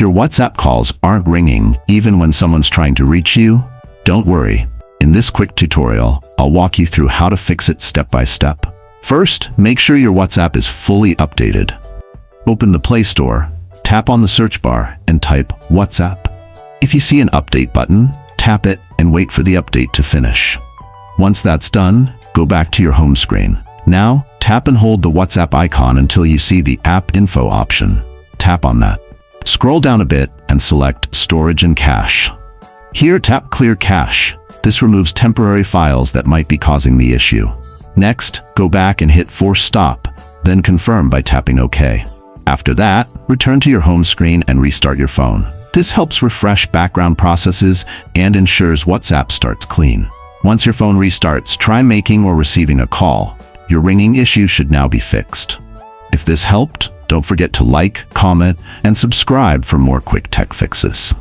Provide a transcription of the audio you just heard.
If your WhatsApp calls aren't ringing even when someone's trying to reach you, don't worry. In this quick tutorial, I'll walk you through how to fix it step by step. First, make sure your WhatsApp is fully updated. Open the Play Store, tap on the search bar, and type WhatsApp. If you see an update button, tap it and wait for the update to finish. Once that's done, go back to your home screen. Now, tap and hold the WhatsApp icon until you see the App Info option. Tap on that. Scroll down a bit and select Storage and Cache. Here, tap Clear Cache. This removes temporary files that might be causing the issue. Next, go back and hit Force Stop, then confirm by tapping OK. After that, return to your home screen and restart your phone. This helps refresh background processes and ensures WhatsApp starts clean. Once your phone restarts, try making or receiving a call. Your ringing issue should now be fixed. If this helped, don't forget to like, comment, and subscribe for more quick tech fixes.